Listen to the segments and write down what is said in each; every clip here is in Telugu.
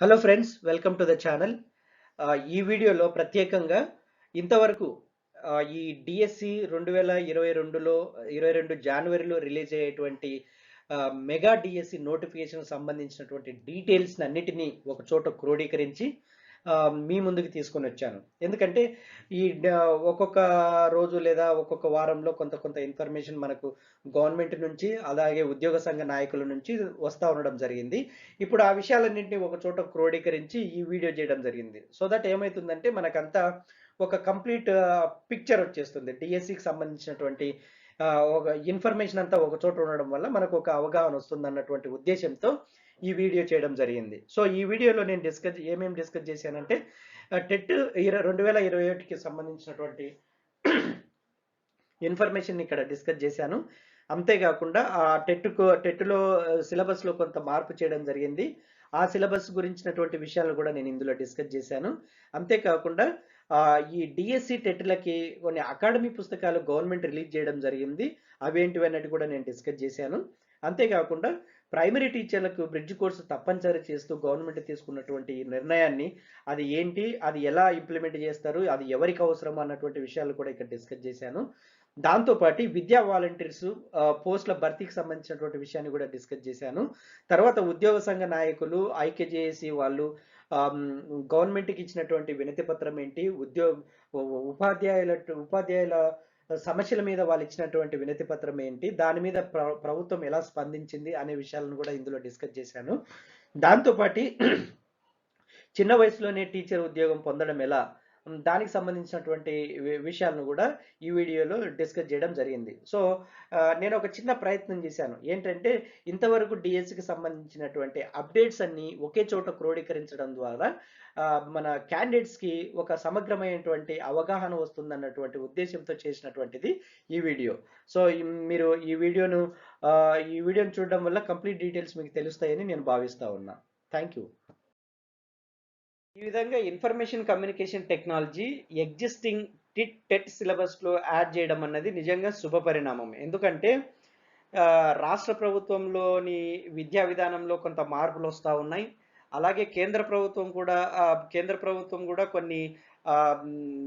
Hello friends, welcome to the channel. ఈ వీడియోలో ప్రత్యేకంగా ఇంతవరకు ఈ డిఎస్సి 2022లో 22 జనవరిలో రిలీజ్ అయ్యేటువంటి మెగా డిఎస్సి నోటిఫికేషన్ సంబంధించినటువంటి డీటెయిల్స్ అన్నిటినీ ఒక చోట క్రోడీకరించి మీ ముందుకు తీసుకొని వచ్చాను. ఎందుకంటే ఈ ఒక్కొక్క రోజు లేదా ఒక్కొక్క వారంలో కొంత కొంత ఇన్ఫర్మేషన్ మనకు గవర్నమెంట్ నుంచి అలాగే ఉద్యోగ సంఘ నాయకుల నుంచి వస్తూ ఉండడం జరిగింది. ఇప్పుడు ఆ విషయాలన్నింటినీ ఒక చోట క్రోడీకరించి ఈ వీడియో చేయడం జరిగింది. సో దట్ ఏమవుతుందంటే మనకంతా ఒక కంప్లీట్ పిక్చర్ వచ్చేస్తుంది. డిఎస్సికి సంబంధించినటువంటి ఒక ఇన్ఫర్మేషన్ అంతా ఒక చోట ఉండడం వల్ల మనకు ఒక అవగాహన వస్తుంది అన్నటువంటి ఉద్దేశంతో ఈ వీడియో చేయడం జరిగింది. సో ఈ వీడియోలో నేను ఏమేమి డిస్కస్ చేశానంటే టెట్ 2021కి సంబంధించినటువంటి ఇన్ఫర్మేషన్ ఇక్కడ డిస్కస్ చేశాను. అంతేకాకుండా ఆ టెట్లో సిలబస్లో కొంత మార్పు చేయడం జరిగింది. ఆ సిలబస్ గురించినటువంటి విషయాలు కూడా నేను ఇందులో డిస్కస్ చేశాను. అంతేకాకుండా ఈ డిఎస్సి టెట్లకి కొన్ని అకాడమీ పుస్తకాలు గవర్నమెంట్ రిలీజ్ చేయడం జరిగింది. అవేంటివి అన్నట్టు కూడా నేను డిస్కస్ చేశాను. అంతేకాకుండా ప్రైమరీ టీచర్లకు బ్రిడ్జ్ కోర్సు తప్పనిసరి చేస్తూ గవర్నమెంట్ తీసుకున్నటువంటి నిర్ణయాన్ని అది ఏంటి, అది ఎలా ఇంప్లిమెంట్ చేస్తారు, అది ఎవరికి అవసరం అన్నటువంటి విషయాలు కూడా ఇక్కడ డిస్కస్ చేశాను. దాంతోపాటు విద్యా వాలంటీర్స్ పోస్టుల భర్తీకి సంబంధించినటువంటి విషయాన్ని కూడా డిస్కస్ చేశాను. తర్వాత ఉద్యోగ సంఘ నాయకులు, ఐక్యజేఏసీ వాళ్ళు గవర్నమెంట్కి ఇచ్చినటువంటి వినతి పత్రం ఏంటి, ఉపాధ్యాయుల సమస్యల మీద వాళ్ళు ఇచ్చినటువంటి వినతి పత్రం ఏంటి, దాని మీద ప్రభుత్వం ఎలా స్పందించింది అనే విషయాలను కూడా ఇందులో డిస్కస్ చేశాను. దాంతోపాటు చిన్న వయసులోనే టీచర్ ఉద్యోగం పొందడం ఎలా, దానికి సంబంధించినటువంటి విషయాలను కూడా ఈ వీడియోలో డిస్కస్ చేయడం జరిగింది. సో నేను ఒక చిన్న ప్రయత్నం చేశాను. ఏంటంటే ఇంతవరకు డిఎస్సికి సంబంధించినటువంటి అప్డేట్స్ అన్ని ఒకే చోట క్రోడీకరించడం ద్వారా మన క్యాండిడేట్స్కి ఒక సమగ్రమైనటువంటి అవగాహన వస్తుందన్నటువంటి ఉద్దేశంతో చేసినటువంటిది ఈ వీడియో. సో మీరు ఈ వీడియోను చూడడం వల్ల కంప్లీట్ డీటెయిల్స్ మీకు తెలుస్తాయని నేను భావిస్తా ఉన్నా. Thank you. ఈ విధంగా information communication technology existing TET సిలబస్లో యాడ్ చేయడం అన్నది నిజంగా శుభ పరిణామం. ఎందుకంటే రాష్ట్ర ప్రభుత్వంలోని విద్యా విధానంలో కొంత మార్పులు వస్తూ ఉన్నాయి. అలాగే కేంద్ర ప్రభుత్వం కూడా కొన్ని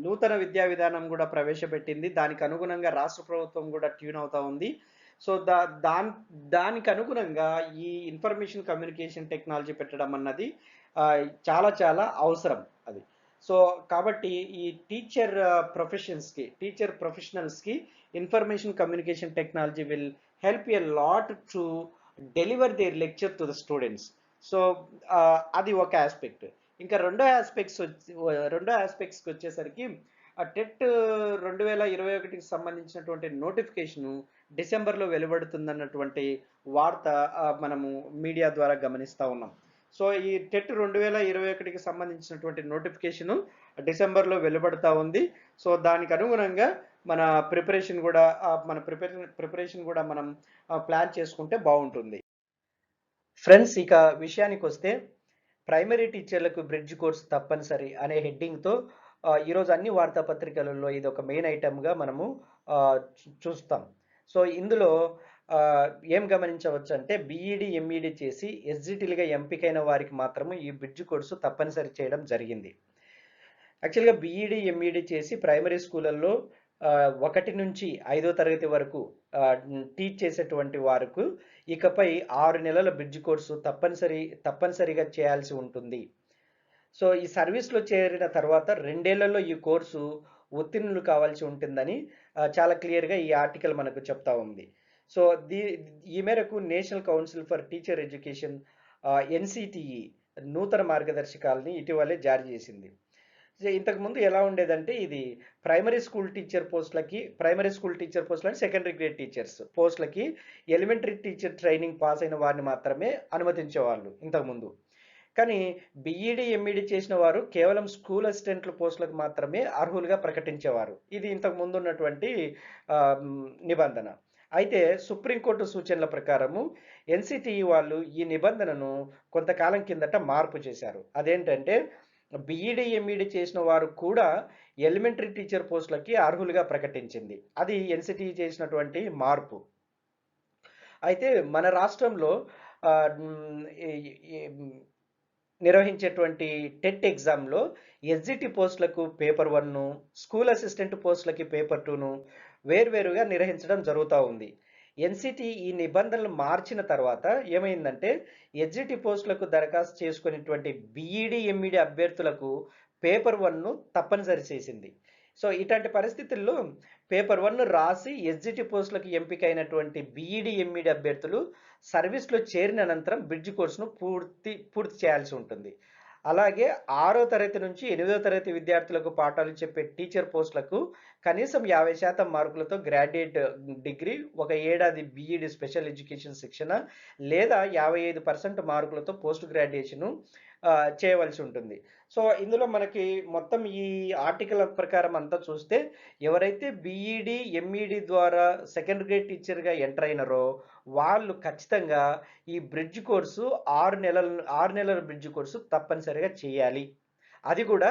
నూతన విద్యా విధానం కూడా ప్రవేశపెట్టింది. దానికి అనుగుణంగా రాష్ట్ర ప్రభుత్వం కూడా ట్యూన్ అవుతా ఉంది. సో దానికి అనుగుణంగా ఈ ఇన్ఫర్మేషన్ కమ్యూనికేషన్ టెక్నాలజీ పెట్టడం అన్నది చాలా చాలా అవసరం అది. సో కాబట్టి ఈ టీచర్ ప్రొఫెషనల్స్కి information communication technology will help a lot to deliver their lecture to the students. So అది ఒక ఆస్పెక్ట్. ఇంకా రెండో ఆస్పెక్ట్స్కి వచ్చేసరికి టెట్ 2021కి సంబంధించినటువంటి నోటిఫికేషను డిసెంబర్లో వెలువడుతుందన్నటువంటి వార్త మనము మీడియా ద్వారా గమనిస్తూ ఉన్నాం. సో ఈ టెట్ 2021కి సంబంధించినటువంటి నోటిఫికేషను డిసెంబర్లో వెలువడుతూ ఉంది. సో దానికి అనుగుణంగా మన ప్రిపరేషన్ కూడా మనం ప్లాన్ చేసుకుంటే బాగుంటుంది. ఫ్రెండ్స్, ఇక విషయానికి వస్తే ప్రైమరీ టీచర్లకు బ్రిడ్జ్ కోర్స్ తప్పనిసరి అనే హెడ్డింగ్తో ఈరోజు అన్ని వార్తాపత్రికలలో ఇది ఒక మెయిన్ ఐటమ్గా మనము చూస్తాం. సో ఇందులో ఏం గమనించవచ్చు అంటే బీఈడి ఎంఈడి చేసి ఎస్జిటిలుగా ఎంపికైన వారికి మాత్రము ఈ బ్రిడ్జ్ కోర్సు తప్పనిసరి చేయడం జరిగింది. యాక్చువల్గా బీఈడి ఎంఈడి చేసి ప్రైమరీ స్కూళ్ళల్లో 1 నుంచి 5వ తరగతి వరకు టీచ్ చేసేటువంటి వారికి ఇకపై 6 నెలల బ్రిడ్జ్ కోర్సు తప్పనిసరిగా చేయాల్సి ఉంటుంది. సో ఈ సర్వీస్లో చేరిన తర్వాత 2 ఏళ్లలో ఈ కోర్సు ఉత్తీర్ణులు కావాల్సి ఉంటుందని చాలా క్లియర్గా ఈ ఆర్టికల్ మనకు చెప్తా ఉంది. సో ఈ మేరకు National Council for Teacher Education NCTE నూతన మార్గదర్శకాలని ఇటీవలే జారీ చేసింది. ఇంతకుముందు ఎలా ఉండేదంటే ఇది ప్రైమరీ స్కూల్ టీచర్ పోస్టులని సెకండరీ గ్రేడ్ టీచర్స్ పోస్టులకి ఎలిమెంటరీ టీచర్ ట్రైనింగ్ పాస్ అయిన వారిని మాత్రమే అనుమతించేవాళ్ళు ఇంతకుముందు. కానీ బీఈడి ఎంఈడి చేసిన వారు కేవలం స్కూల్ అసిస్టెంట్ల పోస్టులకు మాత్రమే అర్హులుగా ప్రకటించేవారు. ఇది ఇంతకు ముందు ఉన్నటువంటి నిబంధన. అయితే సుప్రీంకోర్టు సూచనల ప్రకారము ఎన్సిటిఈ వాళ్ళు ఈ నిబంధనను కొంతకాలం కిందట మార్పు చేశారు. అదేంటంటే బీఈడి ఎంఈడి చేసిన వారు కూడా ఎలిమెంటరీ టీచర్ పోస్టులకి అర్హులుగా ప్రకటించింది. అది ఎన్సిటిఈ చేసినటువంటి మార్పు. అయితే మన రాష్ట్రంలో నిర్వహించేటువంటి టెట్ ఎగ్జామ్లో ఎస్జిటి పోస్టులకు పేపర్ 1, స్కూల్ అసిస్టెంట్ పోస్టులకి పేపర్ 2ను వేర్వేరుగా నిర్వహించడం జరుగుతూ ఉంది. ఎన్సిటి ఈ నిబంధనలు మార్చిన తర్వాత ఏమైందంటే ఎస్జిటి పోస్టులకు దరఖాస్తు చేసుకునేటువంటి బిఈడి ఎంఈడి అభ్యర్థులకు పేపర్ 1ను తప్పనిసరి చేసింది. సో ఇట్లాంటి పరిస్థితుల్లో పేపర్ 1 రాసి ఎస్జిటి పోస్టులకు ఎంపికైనటువంటి బిఈడి ఎంఈడి అభ్యర్థులు సర్వీస్లో చేరిన అనంతరం బ్రిడ్జ్ కోర్సును పూర్తి చేయాల్సి ఉంటుంది. అలాగే 6వ తరగతి నుంచి 8వ తరగతి విద్యార్థులకు పాఠాలు చెప్పే టీచర్ పోస్టులకు కనీసం 50% మార్కులతో గ్రాడ్యుయేట్ డిగ్రీ, 1 ఏడాది బిఈడి స్పెషల్ ఎడ్యుకేషన్ శిక్షణ లేదా 55% మార్కులతో పోస్ట్ గ్రాడ్యుయేషను చేయవలసి ఉంటుంది. సో ఇందులో మనకి మొత్తం ఈ ఆర్టికల్ ప్రకారం అంతా చూస్తే ఎవరైతే బిఈడి ఎంఈడి ద్వారా సెకండ్ గ్రేడ్ టీచర్గా ఎంటర్ అయినారో వాళ్ళు ఖచ్చితంగా ఈ బ్రిడ్జ్ కోర్సు 6 నెలల బ్రిడ్జ్ కోర్సు తప్పనిసరిగా చేయాలి. అది కూడా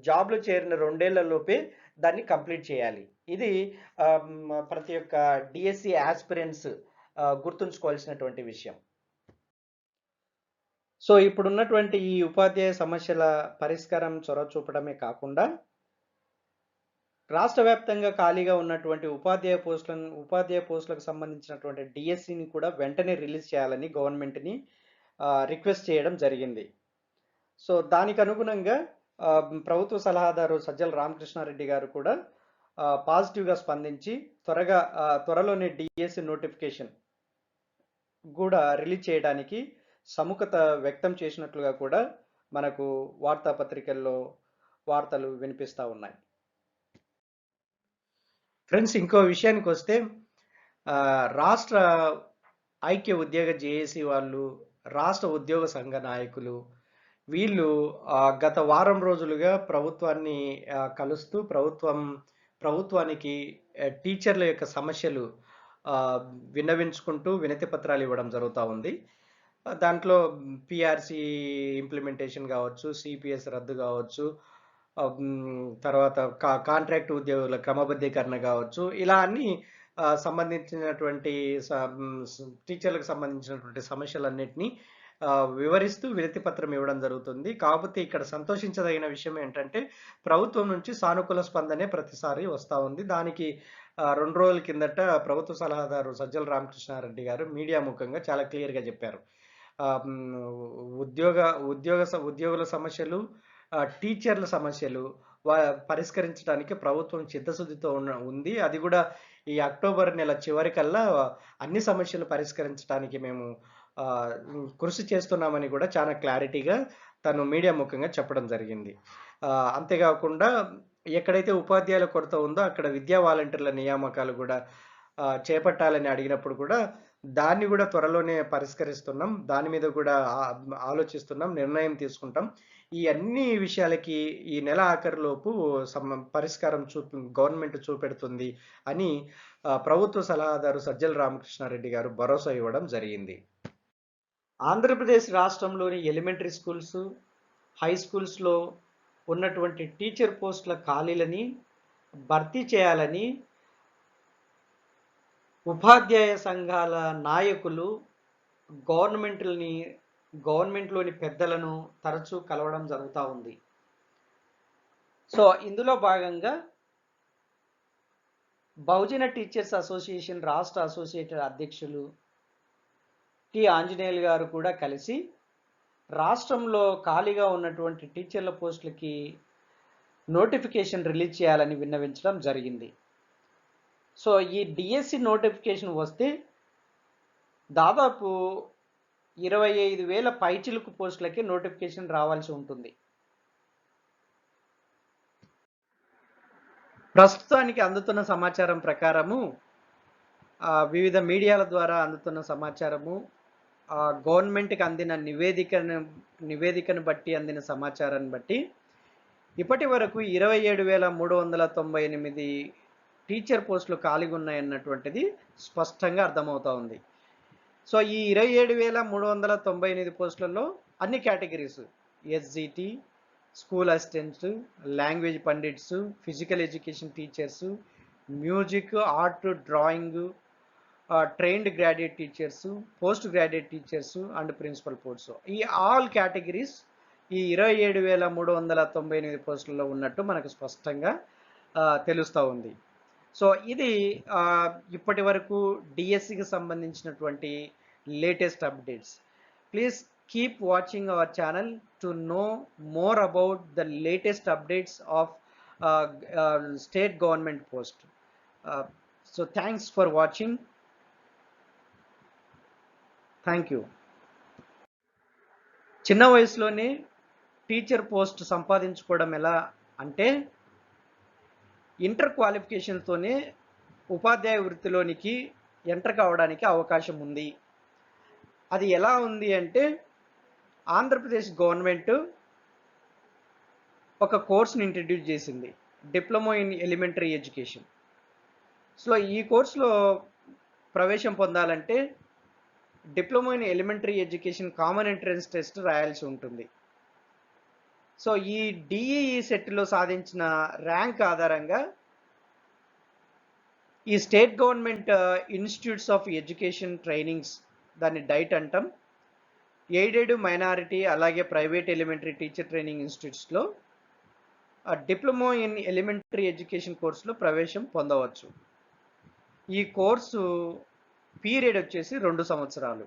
జాబ్లో చేరిన 2 ఏళ్లలోపే దాన్ని కంప్లీట్ చేయాలి. ఇది ప్రతి ఒక్క డిఎస్సి ఆస్పిరెంట్స్ గుర్తుంచుకోవాల్సినటువంటి విషయం. సో ఇప్పుడున్నటువంటి ఈ ఉపాధ్యాయ సమస్యల పరిష్కారం చొరవ చూపడమే కాకుండా రాష్ట్ర వ్యాప్తంగా ఖాళీగా ఉన్నటువంటి ఉపాధ్యాయ పోస్టులకు సంబంధించినటువంటి డిఎస్సిని కూడా వెంటనే రిలీజ్ చేయాలని గవర్నమెంట్ని రిక్వెస్ట్ చేయడం జరిగింది. సో దానికి అనుగుణంగా ప్రభుత్వ సలహాదారు సజ్జల రామకృష్ణారెడ్డి గారు కూడా పాజిటివ్గా స్పందించి త్వరలోనే డిఎస్సి నోటిఫికేషన్ కూడా రిలీజ్ చేయడానికి సముఖత వ్యక్తం చేసినట్లుగా కూడా మనకు వార్తాపత్రికల్లో వార్తలు వినిపిస్తూ ఉన్నాయి. ఫ్రెండ్స్, ఇంకో విషయానికి వస్తే రాష్ట్ర ఐక్య ఉద్యోగ జేఏసీ వాళ్ళు, రాష్ట్ర ఉద్యోగ సంఘ నాయకులు వీళ్ళు గత వారం రోజులుగా ప్రభుత్వాన్ని కలుస్తూ ప్రభుత్వానికి టీచర్ల యొక్క సమస్యలు విన్నవించుకుంటూ వినతి పత్రాలు ఇవ్వడం జరుగుతూ ఉంది. దాంట్లో పిఆర్సి ఇంప్లిమెంటేషన్ కావచ్చు, సిపిఎస్ రద్దు కావచ్చు, తర్వాత కాంట్రాక్ట్ ఉద్యోగుల క్రమబద్ధీకరణ కావచ్చు, ఇలా అన్ని సంబంధించినటువంటి టీచర్లకు సంబంధించినటువంటి సమస్యలన్నింటినీ వివరిస్తూ వినతి పత్రం ఇవ్వడం జరుగుతుంది. కాకపోతే ఇక్కడ సంతోషించదగిన విషయం ఏంటంటే ప్రభుత్వం నుంచి సానుకూల స్పందనే ప్రతిసారి వస్తూ ఉంది. దానికి 2 రోజుల కిందట ప్రభుత్వ సలహాదారు సజ్జల రామకృష్ణారెడ్డి గారు మీడియా ముఖంగా చాలా క్లియర్గా చెప్పారు. ఉద్యోగుల సమస్యలు, టీచర్ల సమస్యలు పరిష్కరించడానికి ప్రభుత్వం చిత్తశుద్ధితో ఉంది. అది కూడా ఈ అక్టోబర్ నెల చివరికల్లా అన్ని సమస్యలు పరిష్కరించడానికి మేము కృషి చేస్తున్నామని కూడా చాలా క్లారిటీగా తను మీడియా ముఖంగా చెప్పడం జరిగింది. అంతేకాకుండా ఎక్కడైతే ఉపాధ్యాయుల కొరత ఉందో అక్కడ విద్యా వాలంటీర్ల నియామకాలు కూడా చేపట్టాలని అడిగినప్పుడు కూడా దాన్ని కూడా త్వరలోనే పరిష్కరిస్తున్నాం, దాని మీద కూడా ఆలోచిస్తున్నాం, నిర్ణయం తీసుకుంటాం. ఈ అన్ని విషయాలకి ఈ నెల ఆఖరిలోపు పరిష్కారం గవర్నమెంట్ చూపెడుతుంది అని ప్రభుత్వ సలహాదారు సజ్జల రామకృష్ణారెడ్డి గారు భరోసా ఇవ్వడం జరిగింది. ఆంధ్రప్రదేశ్ రాష్ట్రంలోని ఎలిమెంటరీ స్కూల్స్, హై స్కూల్స్లో ఉన్నటువంటి టీచర్ పోస్టుల ఖాళీలని భర్తీ చేయాలని ఉపాధ్యాయ సంఘాల నాయకులు గవర్నమెంట్లోని పెద్దలను తరచూ కలవడం జరుగుతూ ఉంది. సో ఇందులో భాగంగా బహుజన టీచర్స్ అసోసియేషన్ రాష్ట్ర అసోసియేటెడ్ అధ్యక్షులు టి ఆంజనేయులు గారు కూడా కలిసి రాష్ట్రంలో ఖాళీగా ఉన్నటువంటి టీచర్ల పోస్టులకి నోటిఫికేషన్ రిలీజ్ చేయాలని విన్నవించడం జరిగింది. సో ఈ డిఎస్సి నోటిఫికేషన్ వస్తే దాదాపు 25,000 పైచిలుకు పోస్టులకి నోటిఫికేషన్ రావాల్సి ఉంటుంది. ప్రస్తుతానికి అందుతున్న సమాచారం ప్రకారము, వివిధ మీడియాల ద్వారా అందుతున్న సమాచారము, గవర్నమెంట్కి అందిన నివేదికను బట్టి అందిన సమాచారాన్ని బట్టి ఇప్పటి వరకు 27,398 టీచర్ పోస్టులు ఖాళీగా ఉన్నాయన్నటువంటిది స్పష్టంగా అర్థమవుతా ఉంది. సో ఈ 27,398 పోస్టులలో అన్ని categories, SGT, school assistants, language pandits, physical education teachers, music, art, drawing, trained graduate teachers, post graduate teachers and principal posts. ఈ ఆల్ కేటగిరీస్ ఈ 27,398 పోస్టులలో ఉన్నట్టు మనకు స్పష్టంగా తెలుస్తూ ఉంది. సో ఇది ఇప్పటి వరకు డిఎస్సికి సంబంధించినటువంటి latest updates. Please keep watching our channel to know more about the latest updates of state government post. So thanks for watching. Thank you. చిన్న వయసులోనే టీచర్ పోస్ట్ సంపాదించుకోవడం ఎలా అంటే ఇంటర్ క్వాలిఫికేషన్తోనే ఉపాధ్యాయ వృత్తిలోనికి ఎంటర్ కావడానికి అవకాశం ఉంది. అది ఎలా ఉంది అంటే ఆంధ్రప్రదేశ్ గవర్నమెంట్ ఒక కోర్సుని ఇంట్రడ్యూస్ చేసింది, diploma in elementary education. So ఈ కోర్సులో ప్రవేశం పొందాలంటే diploma in elementary education common entrance test రాయాల్సి ఉంటుంది. సో ఈ డిఈఈ సెట్లో సాధించిన ర్యాంక్ ఆధారంగా ఈ state government institutes of education trainings, దాన్ని డైట్ అంటాం, ఎయిడెడ్, మైనారిటీ అలాగే ప్రైవేట్ ఎలిమెంటరీ టీచర్ ట్రైనింగ్ ఇన్స్టిట్యూట్స్లో డిప్లొమా ఇన్ ఎలిమెంటరీ ఎడ్యుకేషన్ కోర్సులో ప్రవేశం పొందవచ్చు. ఈ కోర్సు పీరియడ్ వచ్చేసి 2 సంవత్సరాలు.